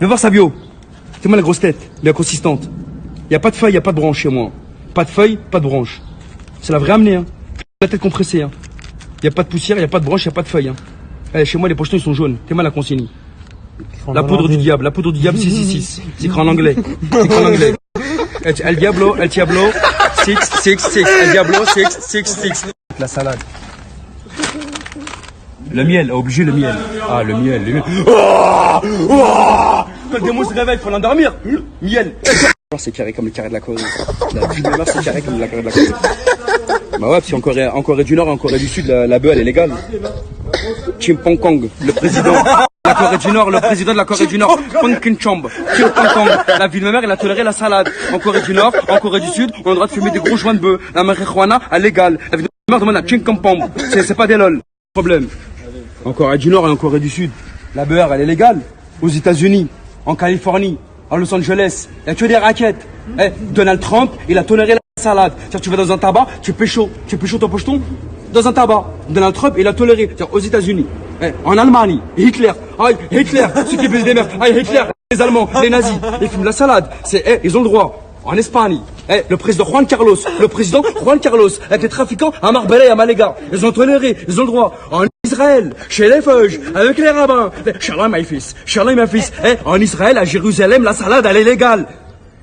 Viens voir sa bio. C'est moi la grosse tête, bien consistante. Il n'y a pas de feuilles, il n'y a pas de branches chez moi. Pas de feuilles, pas de branches. C'est la vraie amenée, hein. La tête compressée, hein. Il n'y a pas de poussière, il n'y a pas de branches, il n'y a pas de feuilles, hein. Eh, chez moi, les pochetons, ils sont jaunes. T'es mal la consigne. La poudre du diable, 666. C'est écrit en anglais. C'est écrit en anglais. El Diablo, 666. El Diablo, 666. La salade. Le miel, obligé le miel. Ah, le miel, le miel. Oh, oh, quand le démon se réveille, il faut l'endormir. Miel. C'est carré comme le carré de la Corée. La vie de ma mère, c'est carré comme le carré de la Corée. Bah ouais, puis en Corée du Nord et en Corée du Sud, la bœuf, elle est légale. Kim Pong-kong, le président de la Corée du Nord, le président de la Corée du Nord, Pong Kin-chomb, Kim Pong-kong. La vie de ma mère, elle a toléré la salade. En Corée du Nord, en Corée du Sud, on a le droit de fumer des gros joints de bœuf. La marijuana, elle est légale. La vie de ma mère demande à Kim Pong. C'est pas des lol. Problème. En Corée du Nord et en Corée du Sud, la beurre, elle est légale. Aux États-Unis, en Californie, à Los Angeles, il y a que des raquettes. Eh, Donald Trump, il a toléré la salade. C'est-à-dire, tu vas dans un tabac, tu pécho ton pocheton dans un tabac. Donald Trump, il a toléré. C'est-à-dire, aux États-Unis, eh, en Allemagne, Hitler, Hitler, ceux qui baissent des mères, Hitler, les Allemands, les nazis, ils fument la salade. Ils ont le droit. En Espagne, le président Juan Carlos, avec les trafiquants à Marbella et à Malaga, ils ont toléré, ils ont le droit. En Israël, chez les feuges, avec les rabbins, Charles, my fils, en Israël, à Jérusalem, la salade, elle est légale.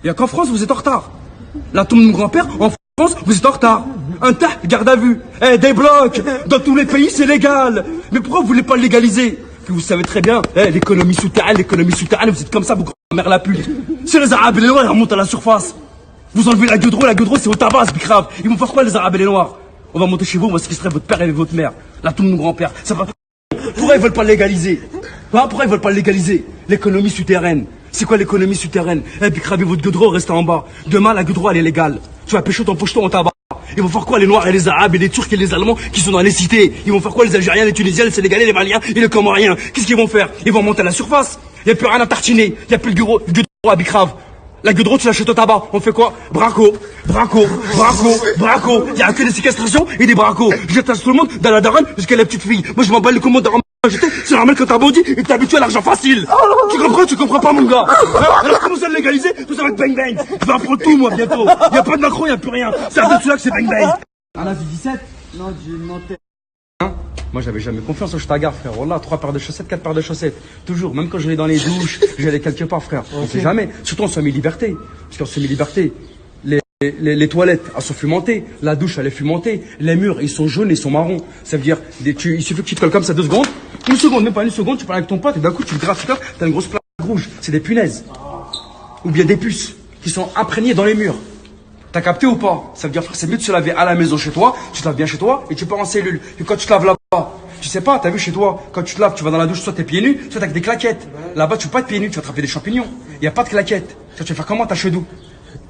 Il n'y a qu'en France, vous êtes en retard. La tombe de mon grand-père, en France, vous êtes en retard. Un tas, garde à vue, des blocs, dans tous les pays, c'est légal. Mais pourquoi vous voulez pas le légaliser? Que vous savez très bien, l'économie souterraine, vous êtes comme ça, vous grand-mère la pute. C'est les Arabes et les Noirs, ils remontent à la surface. Vous enlevez la gueudreau, c'est au tabac, c'est grave. Ils vont faire quoi les Arabes et les Noirs? On va monter chez vous, on va séquestrer votre père et votre mère. La tombe de mon grand-père. Pourquoi ils veulent pas le légaliser? Pourquoi ils veulent pas le légaliser? L'économie souterraine. C'est quoi l'économie souterraine? Puis crabez votre gueudreau, restez en bas. Demain, la gueudreau, elle est légale. Tu vas pêcher ton pocheton en tabac. Ils vont faire quoi les Noirs et les Arabes et les Turcs et les Allemands qui sont dans les cités? Ils vont faire quoi les Algériens, les Tunisiens, les Sénégalais, les Maliens et les Comoriens? Qu'est-ce qu'ils vont faire? Ils vont monter à la surface. Il n'y a plus rien à tartiner. Il n'y a plus le gueudreau à Bicrave. La gueudreau, tu l'achètes au tabac. On fait quoi? Braco. Il n'y a que des séquestrations et des bracos. Je tasse tout le monde dans la daronne jusqu'à la petite fille. Moi, je m'en bats les commandes daronne. C'est normal quand t'as bondi et que t'es habitué à l'argent facile. Tu comprends pas, mon gars? Alors, comment ça le légaliser? Tout ça va être bang bang. Je vais apprendre tout, moi, bientôt. Il n'y a pas de Macron, il n'y a plus rien. C'est à ceux-là que c'est bang bang. À l'âge de 17? Non, hein? Moi, j'avais jamais confiance au Stagar, frère. Voilà, 3 paires de chaussettes, 4 paires de chaussettes. Toujours, même quand j'allais dans les douches, j'allais quelque part, frère. On sait jamais. Surtout en semi-liberté. Parce qu'en semi-liberté, les toilettes, elles sont fumentées. La douche, elle est fumentée. Les murs, ils sont jaunes et ils sont marrons. Ça veut dire, il suffit que tu te colles comme ça 2 secondes. Une seconde, même pas une seconde, tu parles avec ton pote et d'un coup, tu le grattes, t'as une grosse plaque rouge. C'est des punaises. Ou bien des puces qui sont imprégnées dans les murs. T'as capté ou pas? Ça veut dire, frère, c'est mieux de se laver à la maison chez toi, tu te laves bien chez toi et tu pars en cellule. Et quand tu te laves là-bas, tu sais pas, t'as vu chez toi, quand tu te laves, tu vas dans la douche, soit t'es pieds nus, soit t'as que des claquettes. Là-bas, tu peux pas être pieds nus, tu vas attraper des champignons. Il y a pas de claquettes. Tu vas faire comment ta chedou?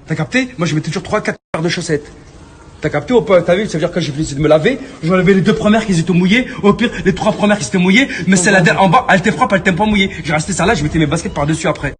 T'as capté? Moi, je mets toujours 3-4 paires de chaussettes. T'as capté ou pas? T'as vu? Ça veut dire que quand j'ai essayé de me laver, je vais enlever les 2 premières qui étaient mouillées, au pire, les 3 premières qui étaient mouillées, mais celle-là en bas, elle t'est propre, elle t'aime pas mouillée. J'ai resté ça là, je mettais mes baskets par-dessus après.